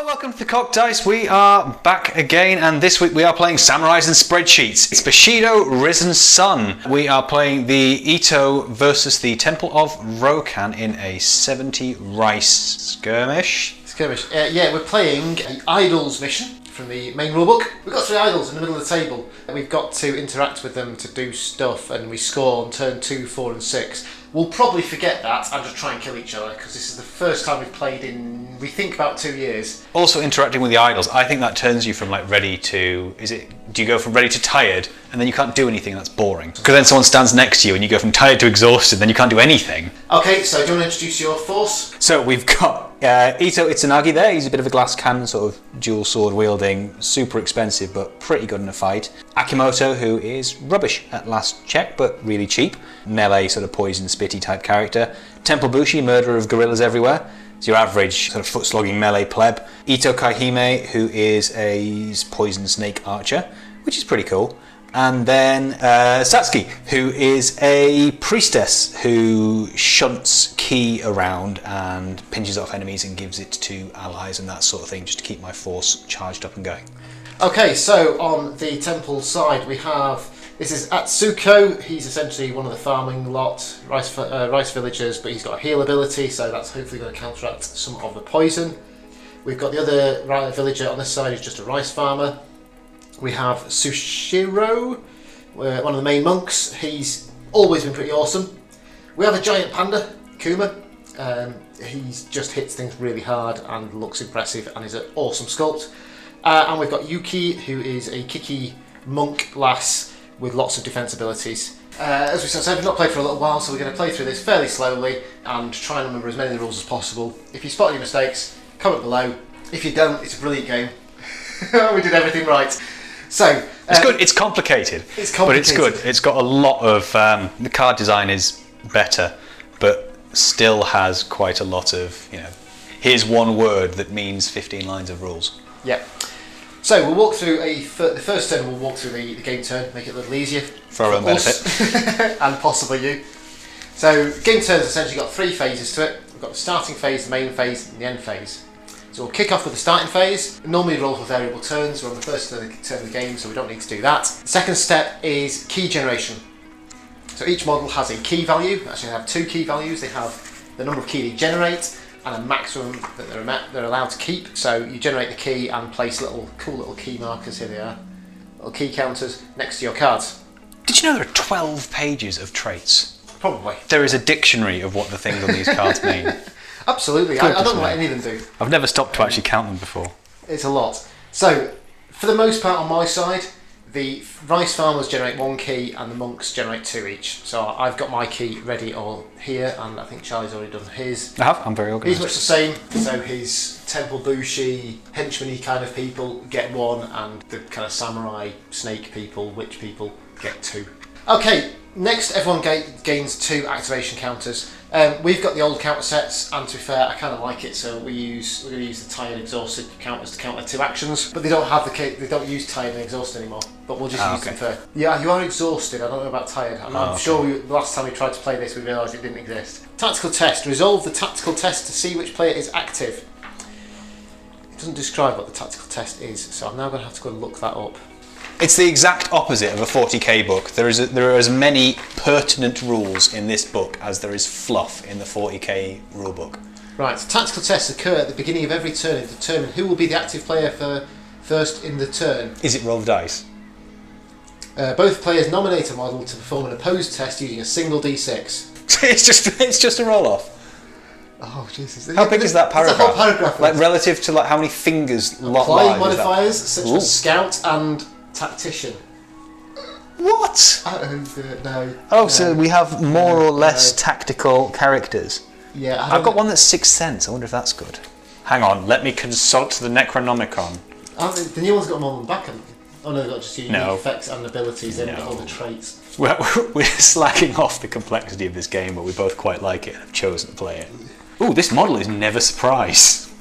Hello, welcome to the Cock Dice. We are back again, and this week we are playing Samurais and Spreadsheets. It's Bushido, Risen Sun. We are playing the Ito versus the Temple of Rokan in a 70 rice skirmish. Yeah, we're playing the Idols mission from the main rulebook. We've got 3 idols in the middle of the table. We've got to interact with them to do stuff, and we score on turn 2, 4 and 6. We'll probably forget that and just try and kill each other, because this is the first time we've played in, we think, about 2 years. Also interacting with the idols, I think that turns you from like ready to, do you go from ready to tired, and then you can't do anything, that's boring. Because then someone stands next to you and you go from tired to exhausted, then you can't do anything. Okay, so do you want to introduce your force? So we've got Ito Itsunagi there. He's a bit of a glass cannon, sort of dual sword wielding, super expensive but pretty good in a fight. Akimoto, who is rubbish at last check but really cheap. Melee, sort of poison spitty type character. Temple Bushi, murderer of gorillas everywhere. It's your average sort of foot slogging melee pleb. Ito Kaihime, who is a poison snake archer, which is pretty cool. And then Satsuki, who is a priestess who shunts ki around and pinches off enemies and gives it to allies and that sort of thing, just to keep my force charged up and going. Okay, so on the temple side we have, this is Atsuko. He's essentially one of the farming lot, rice villagers, but he's got a heal ability, so that's hopefully going to counteract some of the poison. We've got the other villager on this side who's just a rice farmer. We have Sushiro, one of the main monks. He's always been pretty awesome. We have a giant panda, Kuma. He just hits things really hard and looks impressive and is an awesome sculpt. And we've got Yuki, who is a kicky monk lass with lots of defense abilities. As we said, we've not played for a little while, so we're going to play through this fairly slowly and try and remember as many of the rules as possible. If you spot any mistakes, comment below. If you don't, it's a brilliant game. We did everything right. So it's good. It's complicated. But it's good. It's got a lot of the card design is better, but still has quite a lot of, here's one word that means 15 lines of rules. Yeah. So we'll walk through the first turn. We'll walk through the game turn, make it a little easier for our own benefit and possibly you. So game turn's essentially got 3 phases to it. We've got the starting phase, the main phase, and the end phase. So we'll kick off with the starting phase. Normally roll for variable turns. We're on the first turn of the game, so we don't need to do that. The second step is key generation. So each model has a key value. Actually, they have 2 key values. They have the number of key they generate and a maximum that they're allowed to keep. So you generate the key and place cool little key markers. Here they are, little key counters next to your cards. Did you know there are 12 pages of traits? Probably. There is a dictionary of what the things on these cards mean. Absolutely, I don't know what any of them do. I've never stopped to actually count them before. It's a lot. So, for the most part on my side, the rice farmers generate 1 key and the monks generate 2 each. So I've got my key ready all here, and I think Charlie's already done his. I have, I'm very organised. He's much the same, so his Temple Bushi, henchman-y kind of people get 1, and the kind of samurai, snake people, witch people get 2. Okay, next everyone gains 2 activation counters. We've got the old counter sets, and to be fair, I kind of like it. So we're going to use the tired, exhausted counters to counter 2 actions. But they don't have they don't use tired and exhausted anymore. But we'll just use them for. Yeah, you are exhausted. I don't know about tired. I'm sure the last time we tried to play this, we realised it didn't exist. Tactical test. Resolve the tactical test to see which player is active. It doesn't describe what the tactical test is, so I'm now going to have to go and look that up. It's the exact opposite of a 40k book. There are as many pertinent rules in this book as there is fluff in the 40k rulebook. Right, so tactical tests occur at the beginning of every turn to determine who will be the active player for first in the turn. Is it roll the dice? Both players nominate a model to perform an opposed test using a single d6. it's just a roll off. Oh Jesus! How big is that paragraph? It's a whole paragraph. Like relative to how many fingers lot applying modifiers such as scout and tactician. What? No. Oh, no, so we have more or less tactical characters. Yeah, I've got one that's 6th sense. I wonder if that's good. Hang on, let me consult the Necronomicon. The new one's got them on the back. Oh no, they've got just unique effects and abilities. They've got all the traits. We're slacking off the complexity of this game, but we both quite like it and have chosen to play it. Ooh, this model is never surprise.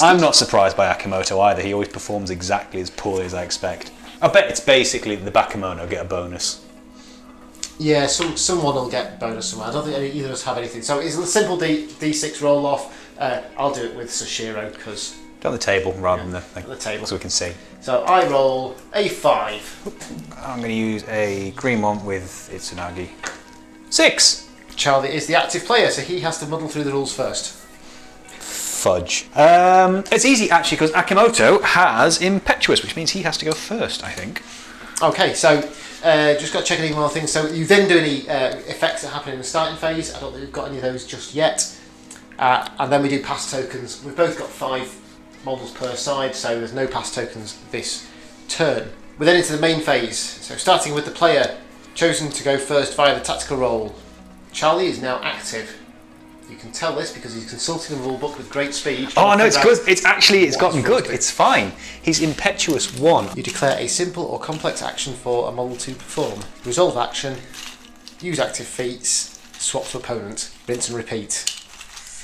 I'm not surprised by Akimoto either. He always performs exactly as poorly as I expect. I bet it's basically the Bakemono get a bonus. Yeah, someone will get bonus somewhere. I don't think either of us have anything. So it's a simple D6 roll off. I'll do it with Sushiro because Go on the table rather than the thing. On the table. So we can see. So I roll a 5. I'm going to use a green one with Itsunagi. 6! Charlie is the active player, so he has to muddle through the rules first. Fudge. It's easy actually because Akimoto has Impetuous, which means he has to go first, I think. Okay, so just got to check any more things. So you then do any effects that happen in the starting phase. I don't think we've got any of those just yet. And then we do pass tokens. We've both got 5 models per side, so there's no pass tokens this turn. We're then into the main phase. So starting with the player chosen to go first via the tactical roll. Charlie is now active. You can tell this because he's consulting the rulebook with great speed. Oh no, it's good. It's gotten good. It's fine. He's Impetuous 1. You declare a simple or complex action for a model to perform. Resolve action, use active feats, swap to opponent, rinse and repeat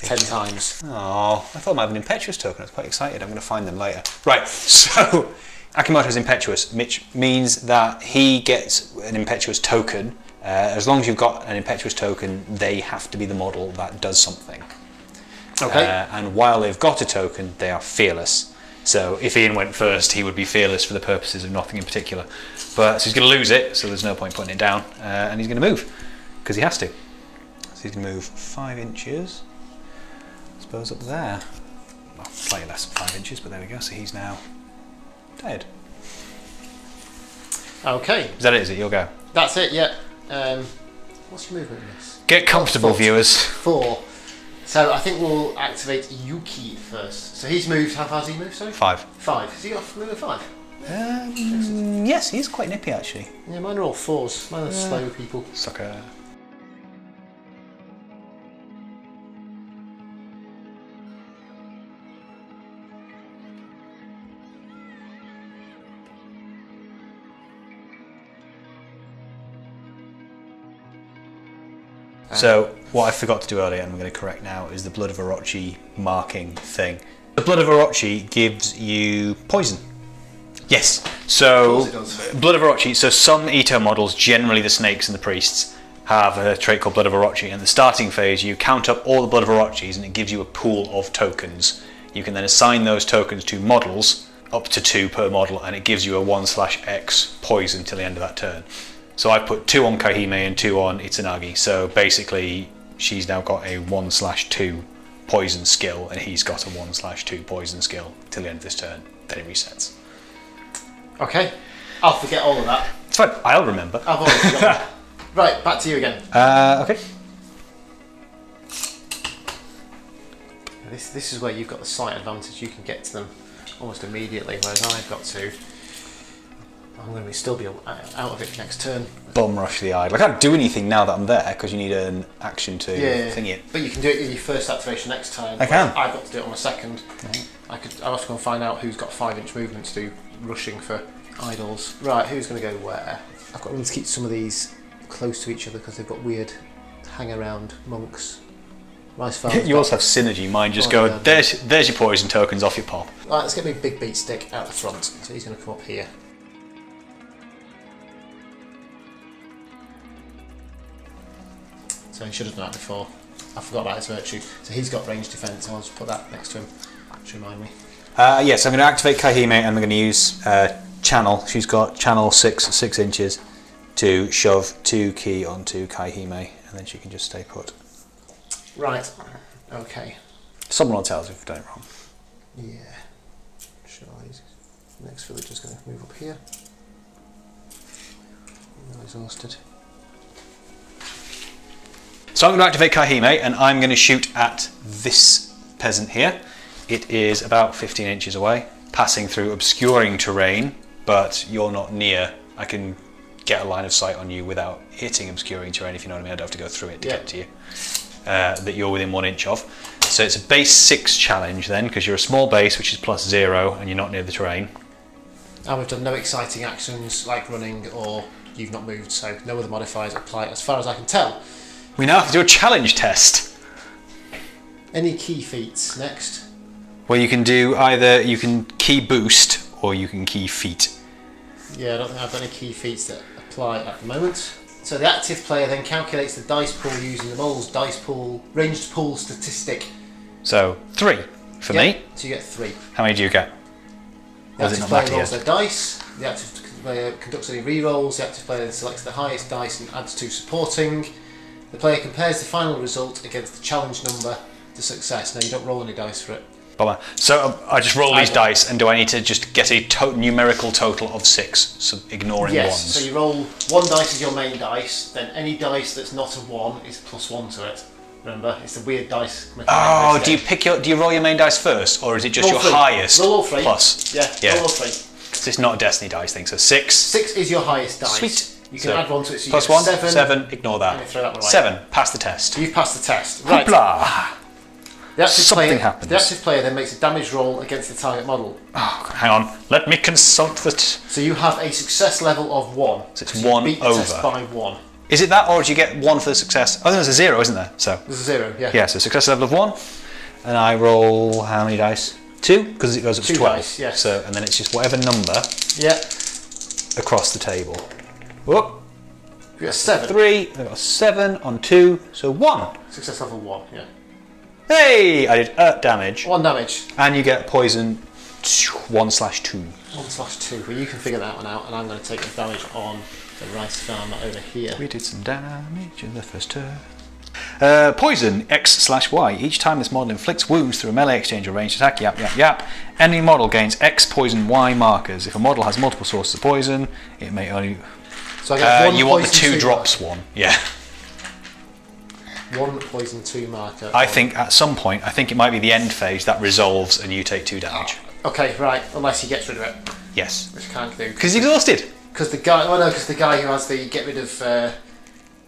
10 times. Oh, I thought I might have an Impetuous token. I was quite excited. I'm going to find them later. Right, so Akimoto's Impetuous, which means that he gets an Impetuous token. As long as you've got an Impetuous token, they have to be the model that does something. Okay. And while they've got a token, they are fearless. So if Ian went first, he would be fearless for the purposes of nothing in particular. But so he's going to lose it, so there's no point putting it down. And he's going to move, because he has to. So he's going to move 5 inches. I suppose up there. Well, slightly less than 5 inches, but there we go. So he's now dead. Okay. Is that it? Is it? You'll go. That's it, yeah. What's your movement in this? Get comfortable, viewers. 4. So I think we'll activate Yuki first. So he's moved, how far has he moved, sorry? 5. 5. Has he got movement 5? Yes, he's quite nippy actually. Yeah, mine are all 4s. Mine are slow people. Sucker. So, what I forgot to do earlier, and I'm going to correct now, is the Blood of Orochi marking thing. The Blood of Orochi gives you poison. Yes. So, Blood of Orochi, so some Ito models, generally the snakes and the priests, have a trait called Blood of Orochi. In the starting phase, you count up all the Blood of Orochis, and it gives you a pool of tokens. You can then assign those tokens to models, up to 2 per model, and it gives you a 1/X poison till the end of that turn. So I put 2 on Kahime and 2 on Itsunagi. So basically, she's now got a 1/2 poison skill, and he's got a 1/2 poison skill till the end of this turn. Then it resets. Okay. I'll forget all of that. It's fine. I'll remember. I've already forgotten that. Right, back to you again. Okay. This is where you've got the slight advantage. You can get to them almost immediately, whereas I've got to. I'm going to still be out of it next turn. Bum rush the idol. I can't do anything now that I'm there because you need an action to thing it. But you can do it in your first activation next time. I can. I've got to do it on my second. I also going to find out who's got 5-inch movement to do rushing for idols. Right, who's going to go where? I've got to keep some of these close to each other because they've got weird hang-around monks. Rice farms. You also have synergy. Mine just go, there's your poison tokens, off your pop. Right, let's get me a big beat stick out the front. So he's going to come up here. So he should have done that before. I forgot about his virtue. So he's got range defense. I'll just put that next to him to remind me. Yes, I'm going to activate Kahime and I'm going to use channel. She's got channel 6 inches to shove 2 ki onto Kahime, and then she can just stay put. Right. Okay. Someone will tell us if we've done it wrong. Yeah. Sure. Next villager's going to move up here. I'm exhausted. So I'm going to activate Kahime and I'm going to shoot at this peasant here. It is about 15 inches away, passing through obscuring terrain, but you're not near. I can get a line of sight on you without hitting obscuring terrain, if you know what I mean. I don't have to go through it to get to you. That you're within 1 inch of. So it's a base 6 challenge then, because you're a small base, which is +0, and you're not near the terrain. And we've done no exciting actions like running or you've not moved, so no other modifiers apply as far as I can tell. We now have to do a challenge test. Any key feats next? Well, you can do either, you can key boost or you can key feat. Yeah, I don't think I've got any key feats that apply at the moment. So the active player then calculates the dice pool using the model's dice pool, ranged pool statistic. So 3. for me. So you get 3. How many do you get? The active player rolls their dice. The active player conducts any re-rolls. The active player then selects the highest dice and adds 2 supporting. The player compares the final result against the challenge number to success. Now you don't roll any dice for it. Bummer. So I just roll these dice, and do I need to just get a numerical total of 6, so ignoring Yes, ones? so you roll 1 dice as your main dice, then any dice that's not a 1 is +1 to it. Remember, it's the weird dice mechanic. Oh, do you roll your main dice first, or is it just roll your 3. highest roll all 3. plus? Yeah, roll all 3. So it's not a Destiny dice thing, so 6. 6 is your highest dice. Sweet. You can add 1 to it, so you plus get 1, 7. 7, ignore And you that. throw that one away. 7, pass the test. So you've passed the test. Right. Hoopla! Something happens. The active player then makes a damage roll against the target model. Oh, hang on, let me consult that. So you have a success level of 1. So it's you 1 beat the over. test by 1. Is it that, or do you get 1 for the success? Oh, there's a 0, isn't there? So There's a 0, yeah. yeah, so success level of 1, and I roll how many dice? 2, because it goes up to 2 12. dice, yes. So, and then it's just whatever number Yeah. across the table. Whoop. You got a 7. 3, I got a 7 on 2, so 1. Success level 1, yeah. Hey! I did damage. 1 damage. And you get poison 1/2. 1/2. Well, you can figure that one out, and I'm going to take the damage on the rice farmer over here. We did some damage in the first turn. Poison X/Y. Each time this model inflicts wounds through a melee exchange or ranged attack, yap, any model gains X poison Y markers. If a model has multiple sources of poison, it may only. So I get 1 you want the poison 2 drops marker. one, yeah. 1 poison 2 marker. I think at some point, I think it might be the end phase that resolves and you take 2 damage. Okay, right. Unless he gets rid of it, Yes. which I can't do. Because he's exhausted. Because the guy. Oh no, because the guy who has the get rid of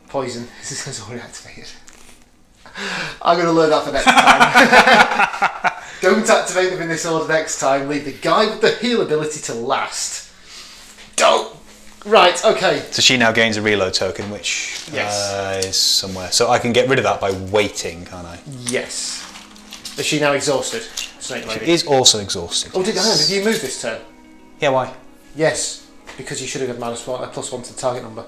poison. This is already activated. I'm going to learn that for next time. Don't activate them in this order next time. Leave the guy with the heal ability to last. Don't. Right. Okay. So she now gains a reload token, which is somewhere. So I can get rid of that by waiting, can't I? Yes. Is she now exhausted? Snake lady. She is also exhausted. Oh, did you move this turn? Yeah, why? Yes, because you should have got +1 to the target number.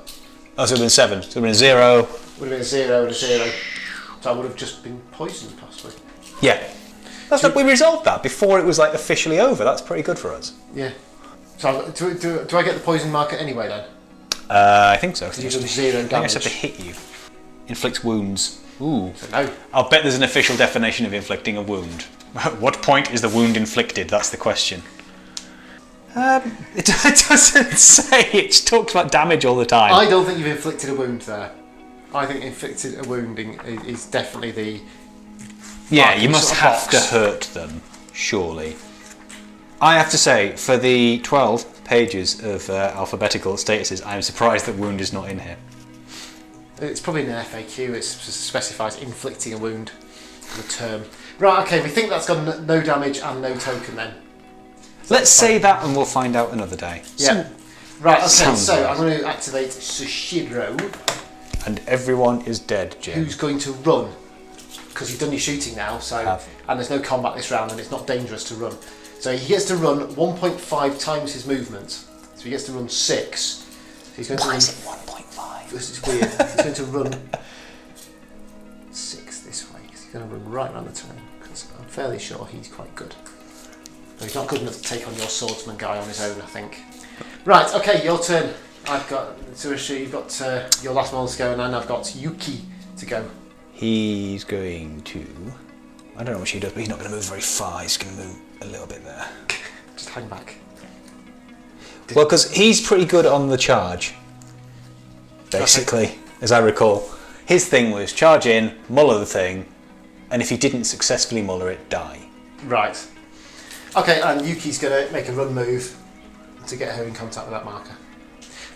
Oh, so it would have been 7. So it would have been 0. Would have been a 0 and a 0. So I would have just been poisoned, possibly. Yeah. That's we resolved that before it was like officially over. That's pretty good for us. Yeah. So do I get the poison marker anyway then? I think so. You've done 0 I think I damage. just have to hit you. Inflicts wounds. Ooh. So no. I'll bet there's an official definition of inflicting a wound. At what point is the wound inflicted? That's the question. It doesn't say. It talks about damage all the time. I don't think you've inflicted a wound there. I think inflicted a wounding is definitely the. Yeah, you must sort of have to box. hurt them, surely. I have to say, for the 12 pages of alphabetical statuses, I am surprised that wound is not in here. It's probably an FAQ. It specifies inflicting a wound. The term. Right. Okay. We think that's got no damage and no token then. Let's say that and we'll find out another day. Yeah. Right. Okay. Sounds So right. I'm going to activate Bushido. And everyone is dead, Jim. Who's going to run? Because you've done your shooting now, so and there's no combat this round, and it's not dangerous to run. So he gets to run 1.5 times his movement. So he gets to run 6. So he's going to Why run. is it 1.5? This is weird. He's going to run 6 this way. He's going to run right around the turn. Because I'm fairly sure he's quite good. But he's not good enough to take on your swordsman guy on his own, I think. Right. Okay. Your turn. I've got Tsurushi. You've got your last model to go, and then I've got Yuki to go. He's going to. I don't know what she does, but he's not going to move very far. He's going to move a little bit there. Just hang back. Well, because he's pretty good on the charge. Basically, as I recall. His thing was charge in, muller the thing, and if he didn't successfully muller it, die. Right. Okay, and Yuki's going to make a run move to get her in contact with that marker.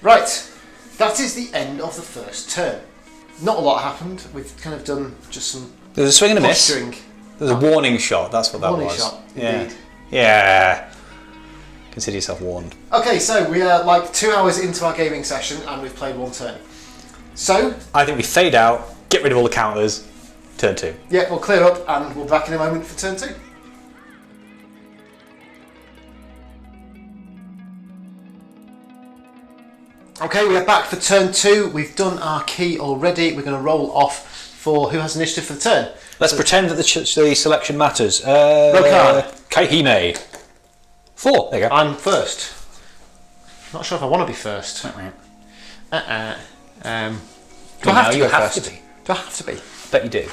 Right. That is the end of the first turn. Not a lot happened. We've kind of done just some There was a swing and a miss. posturing. There was a warning shot, that's what that Warning was. shot, yeah. indeed. Yeah. Consider yourself warned. Okay, so we are like 2 hours into our gaming session and we've played 1 turn. So, I think we fade out, get rid of all the counters, turn 2. yeah, we'll clear up and we'll be back in a moment for turn 2. Okay, we are back for turn 2. We've done our key already. We're going to roll off for who has initiative for the turn. Let's pretend that the selection matters. Rokan. Kaihime. 4. There you go. I'm first. Not sure if I want to be first. Do I have to you go have first? to be. Do I have to be? Bet you do.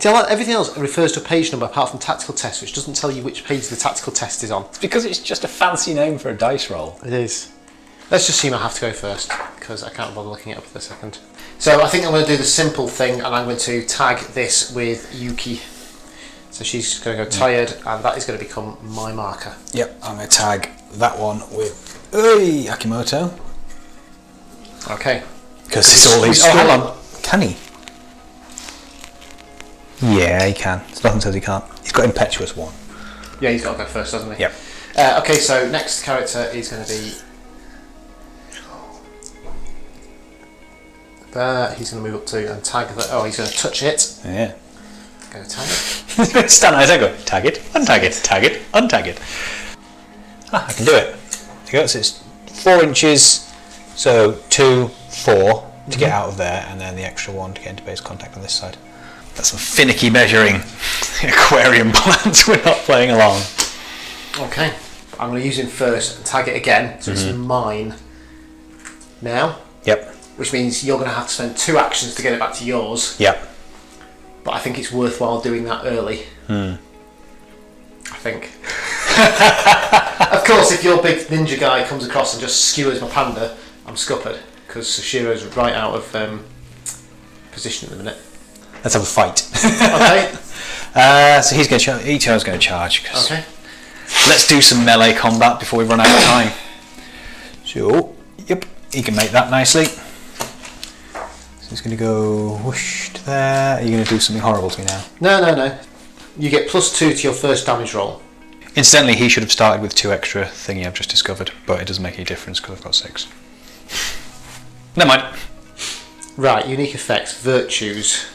Everything else refers to a page number apart from tactical test, which doesn't tell you which page the tactical test is on. It's because it's just a fancy name for a dice roll. It is. Let's just assume I have to go first, because I can't bother looking it up for a second. So I think I'm going to do the simple thing, and I'm going to tag this with Yuki. So she's going to go tired, and that is going to become my marker. Yep, I'm going to tag that one with Akimoto. Okay. Because it's all these... Oh, hang on. Can he? Yeah, he can. There's nothing says he can't. He's got Impetuous 1. Yeah, he's got to go first, doesn't he? Yep. Okay, so next character is going to be... there. He's going to move up to and tag that. Oh, he's going to touch it. Yeah. Go tag it. Stand there, go. Tag it, untag it, tag it, untag it. Ah, I can do it. There you go. So it's 4 inches, so 2, 4 to get out of there, and then the extra 1 to get into base contact on this side. That's some finicky measuring. Aquarium plants, we're not playing along. Okay, I'm going to use him first and tag it again, so it's mine now. Yep. Which means you're going to have to spend 2 actions to get it back to yours. Yep. But I think it's worthwhile doing that early. I think. Of course, if your big ninja guy comes across and just skewers my panda, I'm scuppered, because Sashiro's right out of position at the minute. Let's have a fight. Okay. So he's going to charge. Ito's going to charge. Okay. Let's do some melee combat before we run out of time. So, yep, he can make that nicely. So he's going to go whoosh to there. Are you going to do something horrible to me now? No. You get +2 to your first damage roll. Incidentally, he should have started with 2 extra thingy I've just discovered, but it doesn't make any difference because I've got 6. Never mind. Right, unique effects, virtues.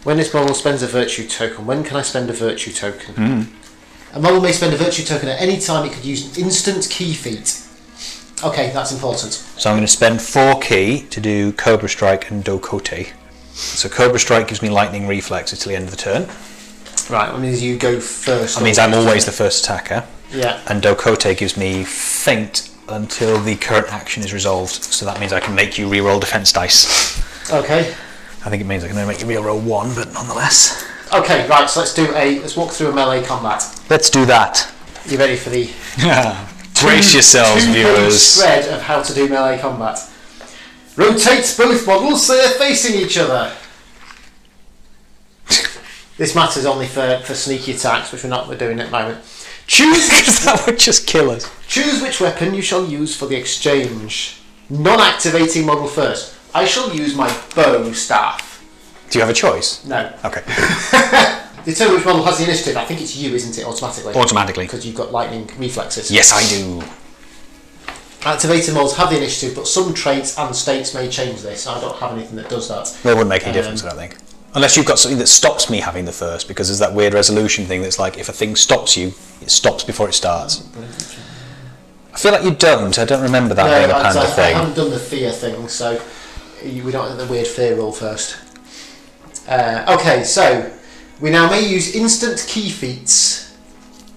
When this model spends a virtue token, when can I spend a virtue token? A model may spend a virtue token at any time. It could use an instant key feat. Okay, that's important. So I'm going to spend 4 key to do Cobra Strike and Dokote. So Cobra Strike gives me lightning reflexes till the end of the turn. Right, that means you go first. That means I'm always the first attacker. Yeah. And Dokote gives me feint until the current action is resolved. So that means I can make you reroll defense dice. Okay. I think it means I can only make you reroll 1, but nonetheless. Okay, right, so let's walk through a melee combat. Let's do that. You ready for the Brace yourselves, viewers. Thread of how to do melee combat. Rotate both models so they're facing each other. This matters only for sneaky attacks, which we're doing at the moment. Choose Because that would just kill us. Choose which weapon you shall use for the exchange. Non-activating model first. I shall use my bow staff. Do you have a choice? No. Okay. Determine which model has the initiative. I think it's you, isn't it, automatically? Automatically. Because you've got lightning reflexes. Yes, I do. Activated models have the initiative, but some traits and states may change this. I don't have anything that does that. That wouldn't make any difference, I don't think. Unless you've got something that stops me having the first, because there's that weird resolution thing that's like, if a thing stops you, it stops before it starts. I feel like you don't. I don't remember that being a panda thing. I haven't done the fear thing, so we don't have the weird fear roll first. Okay, so we now may use instant key feats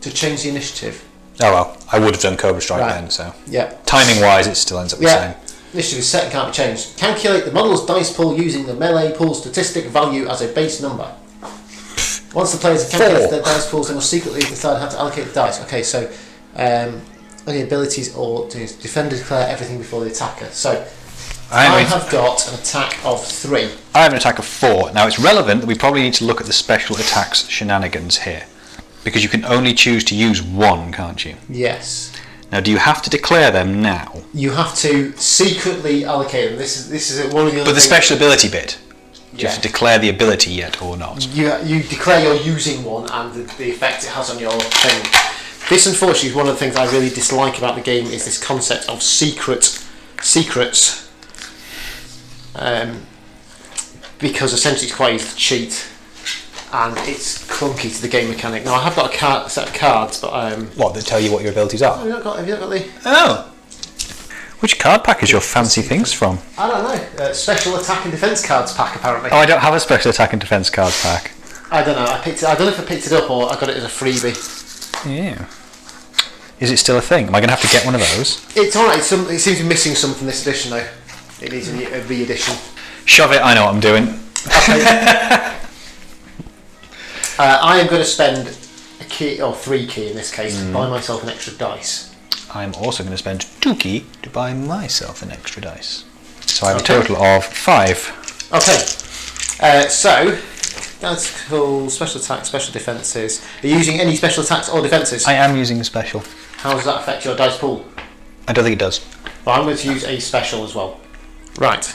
to change the initiative. Oh well, I would have done Cobra Strike Right. then, so. Yeah. Timing wise, it still ends up the same. Initiative is set and can't be changed. Calculate the model's dice pool using the melee pool statistic value as a base number. Once the players have calculated their dice pools, they must secretly decide how to allocate the dice. Okay, so any abilities or to defend and declare everything before the attacker. So I have got an attack of 3. I have an attack of 4. Now it's relevant that we probably need to look at the special attacks shenanigans here. Because you can only choose to use 1, can't you? Yes. Now do you have to declare them now? You have to secretly allocate them. This is one of the other But the special ability bit, do you Yeah. have to declare the ability yet or not? You declare you're using one and the effect it has on your thing. This, unfortunately, is one of the things I really dislike about the game, is this concept of secrets, because essentially it's quite easy to cheat, and it's clunky to the game mechanic. Now I have got a set of cards, but What, they tell you what your abilities are? have you not got the? Oh! Which card pack is your fancy things from? I don't know. Special attack and defense cards pack, apparently. Oh, I don't have a special attack and defense cards pack. I don't know. I don't know if I picked it up or I got it as a freebie. Yeah. Is it still a thing? Am I going to have to get one of those? It's alright. It seems to be missing some from this edition, though. It needs a re-edition. Shove it, I know what I'm doing. Okay. I am going to spend a key, or 3 key in this case, to buy myself an extra dice. I'm also going to spend 2 key to buy myself an extra dice. So I have a total of 5. Okay. So, that's cool. Special attack, special defences. Are you using any special attacks or defences? I am using a special. How does that affect your dice pool? I don't think it does. Well, I'm going to use a special as well. Right.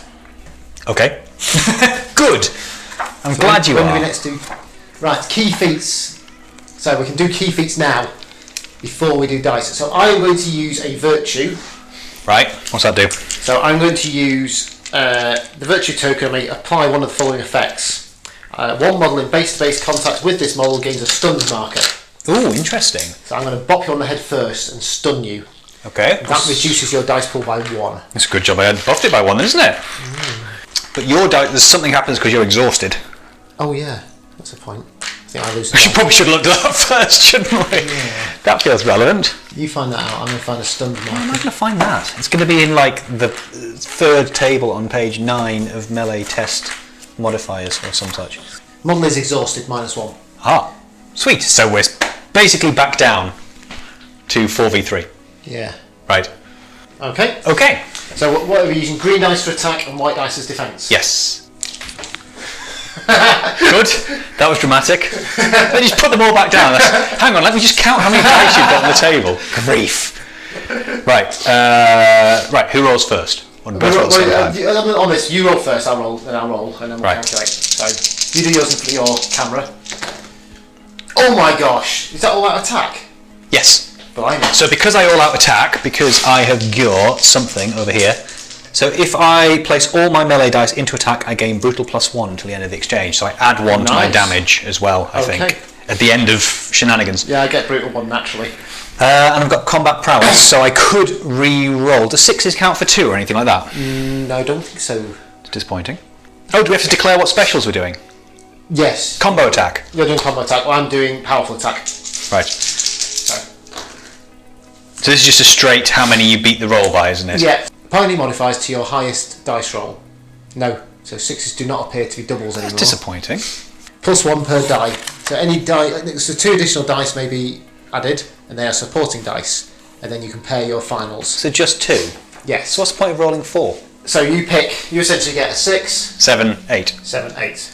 Okay. Good. I'm glad you when are. do we next do? Right, key feats. So we can do key feats now, before we do dice. So I'm going to use a virtue. Right. What's that do? So I'm going to use the virtue token. I apply one of the following effects. One model in base-to-base contact with this model gains a stunned marker. Ooh, interesting. So I'm going to bop you on the head first and stun you. Okay. That reduces your dice pool by 1. It's a good job I had buffed it by 1, isn't it? But your dice, there's something happens because you're exhausted. Oh yeah, that's a point. I think I lose. We probably should have looked at that first, shouldn't we? Yeah. That feels relevant. You find that out. I'm going to find a stunned marker. How am I going to find that? It's going to be in like the 3rd table on page 9 of melee test modifiers or some such. Model is exhausted, -1. Ah, sweet. So we're basically back down to 4v3. Yeah. Right. Okay. Okay. So what are we using? Green dice for attack and white dice as defence. Yes. Good. That was dramatic. Then just put them all back down. Hang on, let me just count how many dice you've got on the table. Grief. Right. Right. Who rolls first? On both rolls at the same time. I'm honest. You roll first. I'll roll, and then we'll Right. calculate. So you do yours in front of your camera. Oh my gosh! Is that all out attack? Yes. Blimey. So because I all out attack, because I have got something over here, so if I place all my melee dice into attack, I gain brutal +1 until the end of the exchange. So I add 1 to my Nice. damage as well, I think, at the end of shenanigans. Yeah, I get brutal 1 naturally. And I've got combat prowess, so I could re-roll. Does 6s count for 2 or anything like that? No, I don't think so. It's disappointing. Oh, do we have to declare what specials we're doing? Yes. Combo attack. You're doing combo attack. Well, I'm doing powerful attack. Right. So this is just a straight how many you beat the roll by, isn't it? Yeah. Apparently modifies to your highest dice roll. No. So 6s do not appear to be doubles anymore. That's disappointing. +1 per die. So any die. So 2 additional dice may be added, and they are supporting dice. And then you compare your finals. So just 2? Yes. So what's the point of rolling 4? So you pick. You essentially get a 6, 7, 8. 7, 8.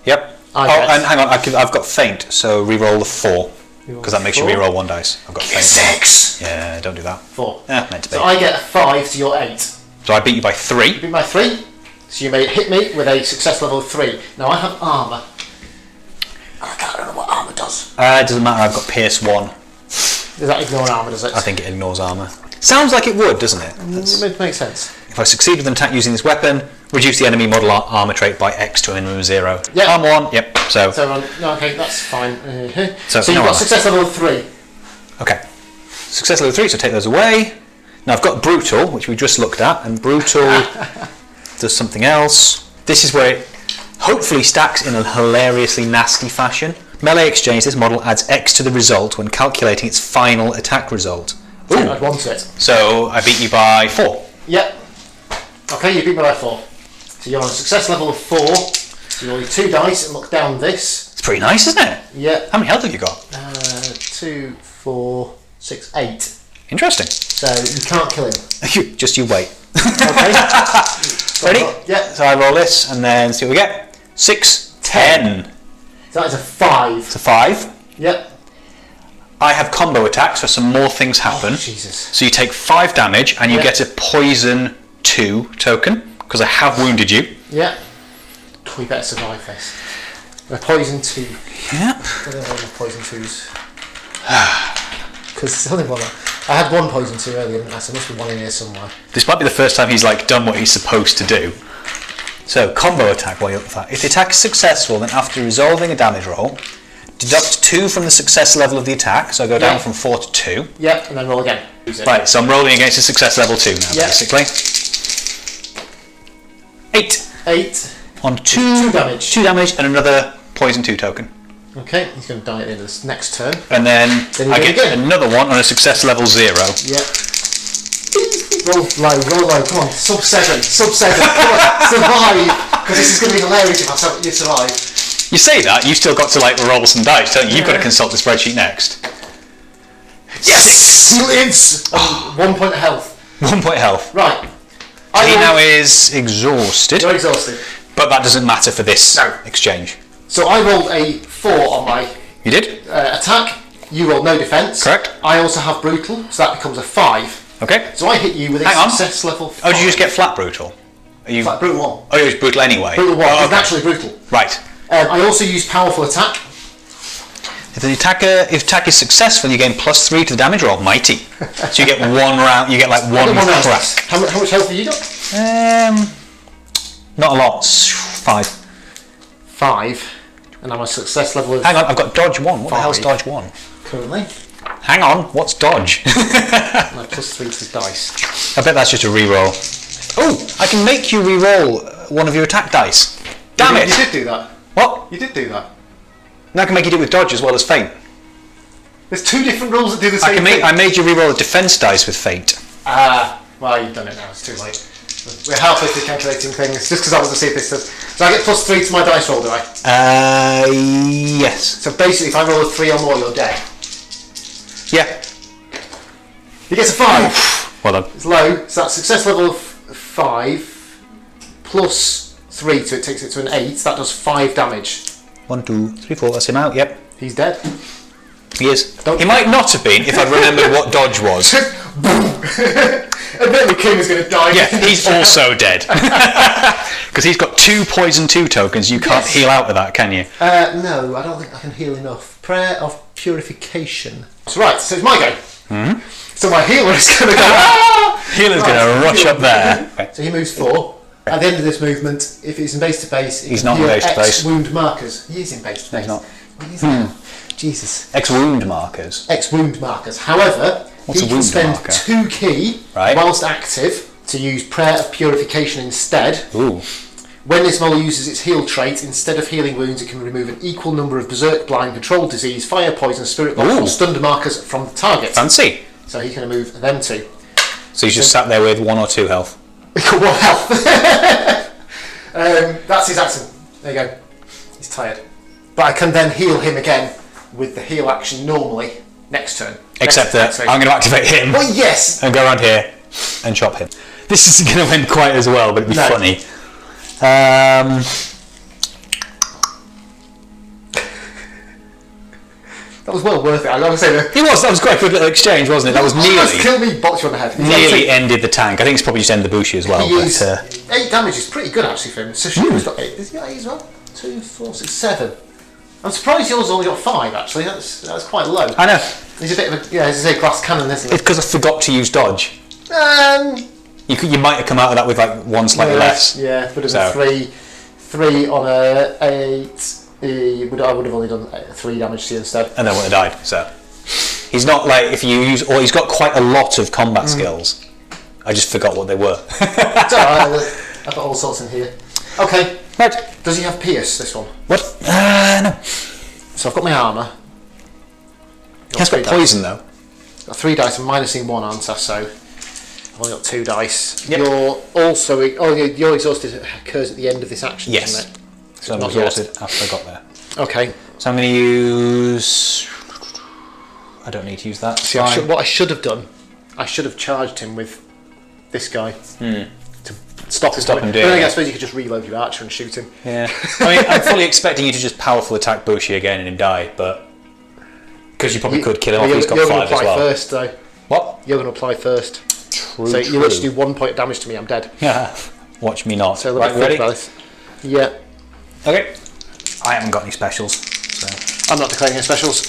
Yep. I Oh, guess. and hang on, I've got feint, so re-roll the 4. Because that makes you re-roll 1 dice. I've got feint. 6. Yeah, don't do that. 4. Yeah, meant to be. So I get a 5 to your 8. So I beat you by 3. You beat my 3. So you may hit me with a success level of 3. Now I have armour. I don't know what armour does. It doesn't matter, I've got pierce 1. Does that ignore armour, does it? I think it ignores armour. Sounds like it would, doesn't it? It makes sense. If I succeed with an attack using this weapon, reduce the enemy model armour trait by X to a minimum of 0. Yep. Armour 1, yep. So Okay, that's fine. So So you've no got armour. success level of 3. Okay. Success level 3, so take those away. Now I've got brutal, which we just looked at, and brutal does something else. This is where it hopefully stacks in a hilariously nasty fashion. Melee exchange, this model adds X to the result when calculating its final attack result. Ooh. I'd want it. So I beat you by 4. Yep. Okay, you beat me by 4. So you're on a success level of 4. So you roll your 2 dice and look down this. It's pretty nice, isn't it? Yep. How many health have you got? 2, 4, 6, 8. Interesting. So you can't kill him. Just you wait. Okay. Ready? Yep. So I roll this and then see what we get. 6, 10. So that is a 5. It's a 5. Yep. I have combo attacks, so some more things happen. Oh, Jesus. So you take 5 damage and you get a poison 2 token because I have wounded you. Yep. We better survive this. A poison 2. Yep. I don't know what poison 2s. Because something like that. I had 1 poison 2 earlier, didn't I? So there must be 1 in here somewhere. This might be the first time he's like done what he's supposed to do. So combo attack while you're up with that. If the attack is successful, then after resolving a damage roll, deduct 2 from the success level of the attack, so I go down from 4 to 2. Yeah, and then roll again. Right, so I'm rolling against a success level 2 now, basically. 8. 8. On 2 damage. 2 damage and another poison 2 token. Okay, he's going to die at the end of this next turn. And then I get another one on a success level 0. Yeah. Roll low, come on, sub 7, come on, survive! Because this is going to be hilarious if you survive. You say that, you've still got to like roll some dice, don't you? You've got to consult the spreadsheet next. Yes! He lives! 1 point of health. 1 point of health. Right. He now is exhausted. You're exhausted. But that doesn't matter for this exchange. So I rolled a 4 on my You did? Attack. You rolled no defence. Correct. I also have brutal, so that becomes a 5. Okay. So I hit you with a success level 5. Oh, did you just get flat brutal? Flat brutal 1. Oh, it was brutal anyway. Brutal 1. It's naturally brutal. Right. I also used powerful attack. If the attack is successful, you gain +3 to the damage roll. Mighty. So you get 1 round. You get like 1 crack. How much health have you got? Not a lot. 5. 5. And I'm a success level of... Hang on, I've got dodge 1. What the hell's dodge 1? Currently. Hang on, what's dodge? My +3 to the dice. I bet that's just a reroll. Oh, I can make you reroll one of your attack dice. Damn it! You did do that. What? You did do that. Now I can make you do it with dodge as well as feint. There's 2 different rules that do the same thing. I made you reroll a defense dice with feint. Well, you've done it now. It's too late. We're halfway through calculating things, just because I want to see if this does. So I get +3 to my dice roll, do I? Yes. So basically, if I roll a 3 or more, you're dead. Yeah. He gets a 5. Well done. It's low, so that's success level of 5 plus 3, so it takes it to an 8. That does 5 damage. 1, 2, 3, 4. That's him out. Yep. He's dead. He is. He might not have been if I'd remembered what dodge was. Admittedly, Kim is going to die. Yeah, he's also dead. Because he's got 2 poison 2 tokens. You can't heal out of that, can you? No, I don't think I can heal enough. Prayer of Purification. So right, so it's my go. Mm-hmm. So my healer is going to go. Healer's going to rush up there. Okay. So he moves 4. At the end of this movement, if it's in base to base, he's not in base to base. X wound markers. He is in base to base. No, he's not. Jesus. X wound markers. X wound markers. However, he can spend 2 ki whilst active to use Prayer of Purification instead. Ooh. When this model uses its heal trait, instead of healing wounds, it can remove an equal number of berserk, blind, control disease, fire, poison, spirit box, or stunned markers from the target. Fancy. So he can remove them 2. So he's just sat there with 1 or 2 health. He's got 1 health. That's his action. There you go. He's tired. But I can then heal him again with the heal action normally next turn. Except that I'm going to activate him. Well, yes. And go around here and chop him. This isn't going to end quite as well, but it'd be funny. That was well worth it. I gotta say that. That was quite a good little exchange, wasn't it? That was nearly. Kill me, box you on the head. Nearly ended the tank. I think it's probably just ended the Bushi as well. But, 8 damage is pretty good actually for him. So Shiro's got 8. Has he got 8 as well? 2, 4, 6, 7. I'm surprised yours only got 5 actually. That's quite low. I know. He's a bit of a as I say, glass cannon, isn't it? It's because I forgot to use dodge. You might have come out of that with like 1 slightly less. Yeah, but it's a 3 on a 8. I would have only done 3 damage to you instead. And then would have died. So he's not like if you use, or he's got quite a lot of combat skills. I just forgot what they were. It's alright. I've got all sorts in here. Okay. Right. Does he have Pierce? This one? What? No. So I've got my armour. He has got poison though. Got 3 dice and minusing 1 answer, so I've only got 2 dice. Yep. You're also your exhausted occurs at the end of this action, yes. Isn't it? So I'm exhausted after I got there. Okay. So I'm going to use. I don't need to use that. See, what I should have done, I should have charged him with this guy to stop him doing it. I suppose you could just reload your archer and shoot him. Yeah. I mean, I'm fully expecting you to just powerful attack Bushi again and him die, but because you probably could kill him off. He's got 5 as well. You're going to apply first, though. What? You're going to apply first. True. So you literally do 1 point of damage to me. I'm dead. Yeah. Watch me not. So right, ready? Yeah. Okay. I haven't got any specials, so I'm not declaring any specials.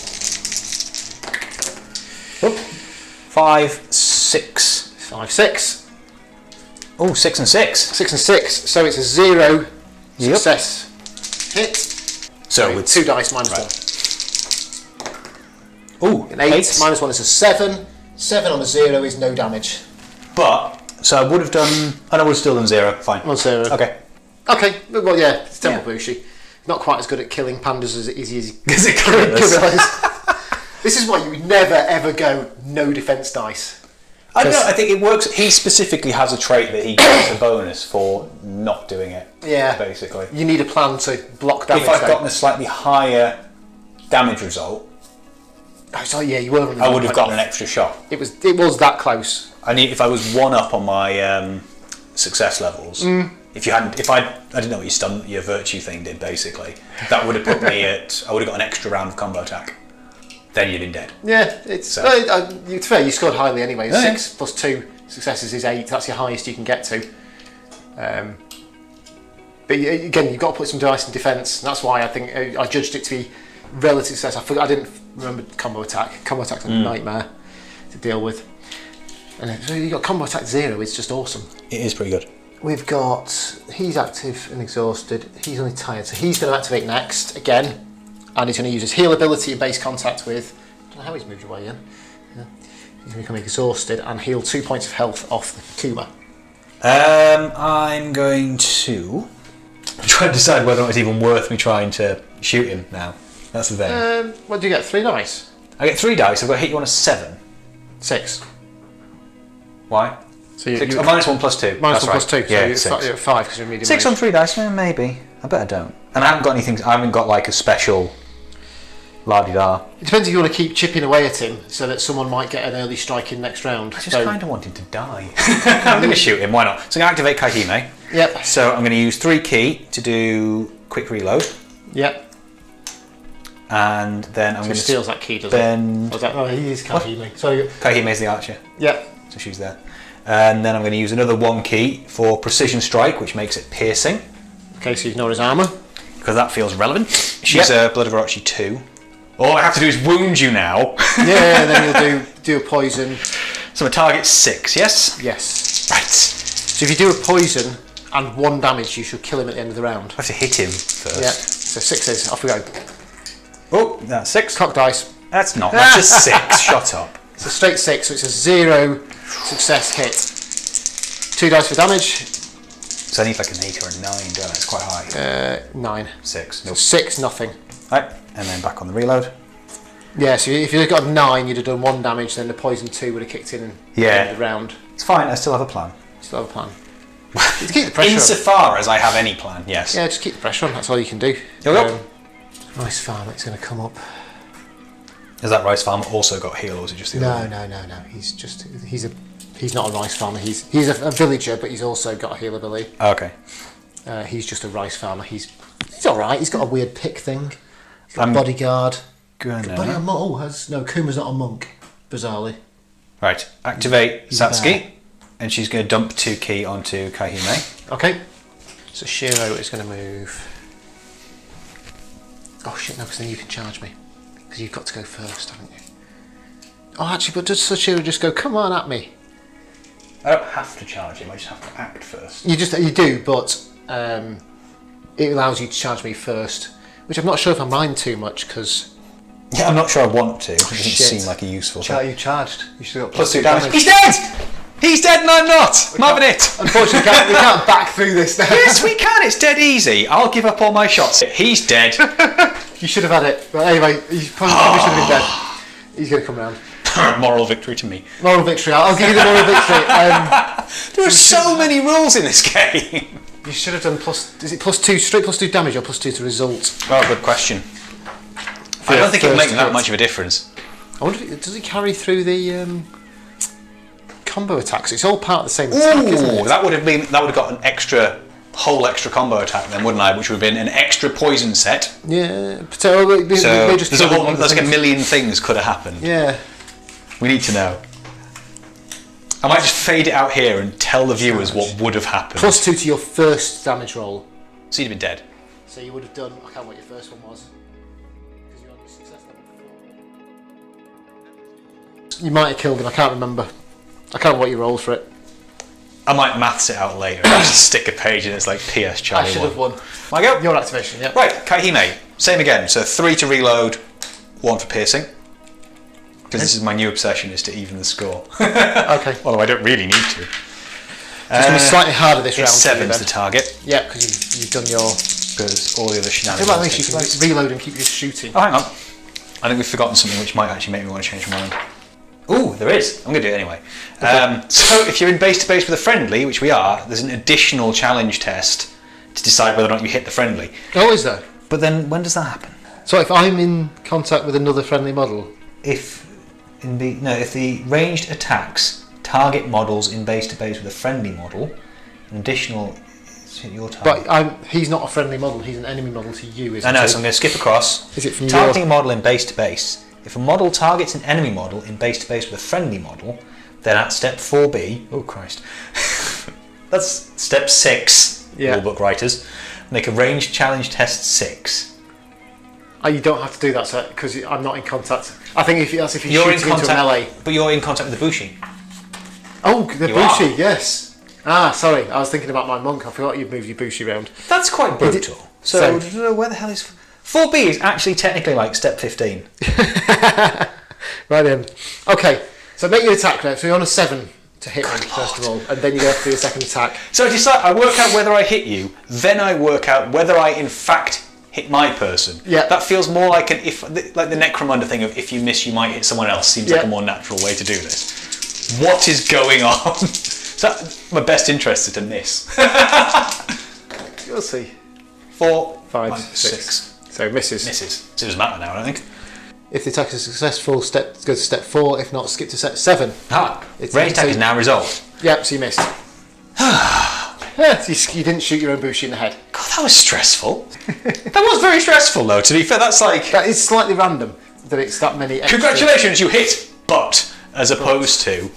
5, 6. 5, 6. Oh, 6 and 6. 6 and 6. So it's a 0 success hit. So with 2 dice minus Ooh, An 8. eight. -1 is a 7. 7 on a 0 is no damage. But, so I would have done... I would have still done 0. Fine. On 0. Okay. Okay, well, yeah, it's Temple Bushi. Not quite as good at killing pandas as easy as gorillas. This is why you would never ever go no defense dice. I don't know, I think it works. He specifically has a trait that he gets a bonus for not doing it. Yeah. Basically. You need a plan to block damage. If I'd gotten a slightly higher damage result, oh, so yeah, you were. I would have gotten an extra shot. It was that close. If I was 1 up on my success levels, if I didn't know what your virtue thing did basically, that would have put me at. I would have got an extra round of combo attack. Then you'd been dead. Yeah, it's So. it's fair. You scored highly anyway. Oh, 6 plus 2 successes is 8. That's your highest you can get to. But again, you've got to put some dice in defence. That's why I think I judged it to be relative success. I didn't remember combo attack. Combo attack's a nightmare to deal with. And so you got combo attack 0. It's just awesome. It is pretty good. We've got he's active and exhausted. He's only tired, so he's going to activate next again. And he's going to use his heal ability and base contact with... I don't know how he's moved away in. Yeah. He's going to become exhausted and heal 2 points of health off the Kuma. I'm going to try to decide whether or not it's even worth me trying to shoot him now. That's the thing. What do you get? 3 dice? I get 3 dice. I've got to hit you on a 7. 6. Why? So Six, -1 plus 2. Minus That's 1 plus 2. right. So Yeah, you're 6. at 5 because you're medium 6 range. on 3 dice? Maybe. I bet I don't. And I haven't got anything. I haven't got like a special la-di-da. It depends if you want to keep chipping away at him so that someone might get an early strike in next round. I just kind of wanted to die. I'm going to shoot him. Why not? So I'm going to activate Kaihime. Yep. So I'm going to use 3 ki to do quick reload. Yep. And then I'm So going he to steals that key, does he? spend... Oh, he is Kahime. So, Kaihime is the archer. yep. So she's there. And then I'm going to use another 1 ki for precision strike, which makes it piercing, Okay, so you ignore his armour. because that feels relevant. She's a Blood of Orochi 2. All I have to do is wound you now. Yeah, then you'll do a poison. So my target's 6, yes? Yes. Right. So if you do a poison and 1 damage, you should kill him at the end of the round. I have to hit him first. Yeah. So 6s. Off we go. Oh, that's 6. Cock dice. That's not. That's just 6. Shut up. It's a straight 6, so it's a 0 success hit. 2 dice for damage. So I need like an 8 or a 9, don't I? It's quite high. 9. 6. So Nope. 6, nothing. Right. And then back on the reload. Yeah, so if you'd got 9, you'd have done 1 damage, then the poison 2 would have kicked in and ended the round. It's fine. I still have a plan. Still have a plan. Just keep the pressure on. Insofar as I have any plan, yes. Yeah, just keep the pressure on, that's all you can do. Yep. Rice farm, it's going to come up. Has that rice farmer also got heal, or is it just the other one? No. He's not a rice farmer. He's a villager, but he's also got a heal ability. Okay. He's just a rice farmer. He's all right. He's got a weird pick thing. He's got I'm a bodyguard. Gonna... Kuma's not a monk. Bizarrely. Right. Activate He's a Satsuki, bear. and she's going to dump 2 ki onto Kaihime. Okay. So Shiro is going to move. Oh shit! No, because then you can charge me. Because you've got to go first, haven't you? Oh, actually, but does Shiro just go? Come on at me. I don't have to charge him. I just have to act first. You do, but it allows you to charge me first, which I'm not sure if I mind too much because. Yeah, I'm not sure I want to. It doesn't shit. seem like a useful thing. You charged. You should have got Plus 2 damage. He's dead! He's dead and I'm not! I'm having it! Unfortunately, we can't back through this now. Yes, we can. It's dead easy. I'll give up all my shots. He's dead. You should have had it. But anyway, he probably should have been dead. He's going to come around. Moral victory to me. Moral victory. I'll give you the moral victory. There are so many rules in this game. You should have done plus. Is it +2 straight +2 damage or +2 to result? Oh, good question. I don't think it'll make that much of a difference. I wonder if does it carry through the combo attacks? It's all part of the same attack, isn't it? That would have got an whole extra combo attack then, wouldn't I? Which would have been an extra poison set. Yeah. So there's like a million things could have happened. Yeah. We need to know. I might just fade it out here and tell the viewers what would have happened. +2 to your first damage roll. So you'd have been dead. So you would have done. I can't remember what your first one was. Because you're on your success level 4. You might have killed him. I can't remember. I can't remember what you rolled for it. I might maths it out later. I just stick a page and it's like PS Charlie. I should have won. I go. Your activation, yeah. Right, Kaihime. Same again. So 3 to reload, 1 for piercing. Because this is my new obsession, is to even the score. Okay. Although I don't really need to. It's going to be slightly harder this round. It's 7's the target. Yeah, because you've done your... Because all the other I shenanigans... feel like this, you can reload and keep just shooting. Oh, hang on. I think we've forgotten something which might actually make me want to change my mind. Ooh, there is. I'm going to do it anyway. Okay. So if you're in base-to-base with a friendly, which we are, there's an additional challenge test to decide whether or not you hit the friendly. Oh, is there? But then, when does that happen? So if I'm in contact with another friendly model... If the ranged attacks target models in base-to-base with a friendly model, an additional... Your target. But he's not a friendly model, he's an enemy model to you, isn't I know, he? so I'm going to skip across. Is it from Targeting a model in base-to-base. If a model targets an enemy model in base-to-base with a friendly model, then at step 4B... Oh, Christ. That's step 6, rulebook writers. Make a ranged challenge test 6. Oh, you don't have to do that, sir, because I'm not in contact. I think that's if you're shooting into a melee. But you're in contact with the Bushi. Oh, the Bushi, yes. Ah, sorry, I was thinking about my monk. I forgot you'd moved your Bushi round. That's quite brutal. So where the hell is... 4B is actually technically like step 15. Right then. Okay, so make your attack now. So you're on a 7 to hit him, first of all, and then you have to do a second attack. So I work out whether I hit you, then I work out whether I in fact hit my person. Yeah. That feels more like the Necromunda thing of if you miss you might hit someone else. Seems like a more natural way to do this. What is going on? My best interest is to miss. You'll see. 4, 5, 6. So misses. Misses. So it doesn't matter now, I don't think. If the attack is successful, go to step 4. If not, skip to step 7. Range attack is now resolved. Yep, so you missed. You didn't shoot your own Bushi in the head. God, that was stressful. That was very stressful, though, to be fair. That's like... That is slightly random, that it's that many extra... Congratulations, you hit, but, as opposed to...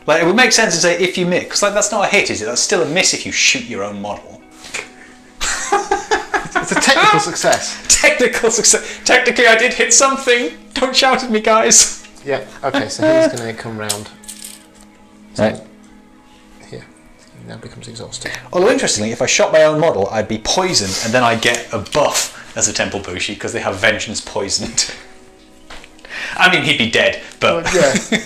Like, it would make sense to say if you miss, because that's not a hit, is it? That's still a miss if you shoot your own model. It's a technical success. Technical success. Technically, I did hit something. Don't shout at me, guys. Yeah, okay, so he's going to come round. Right. Here. He now becomes exhausted. Although, interestingly, if I shot my own model, I'd be poisoned, and then I'd get a buff as a Temple Bushi, because they have Vengeance poisoned. I mean, he'd be dead, but... Yeah.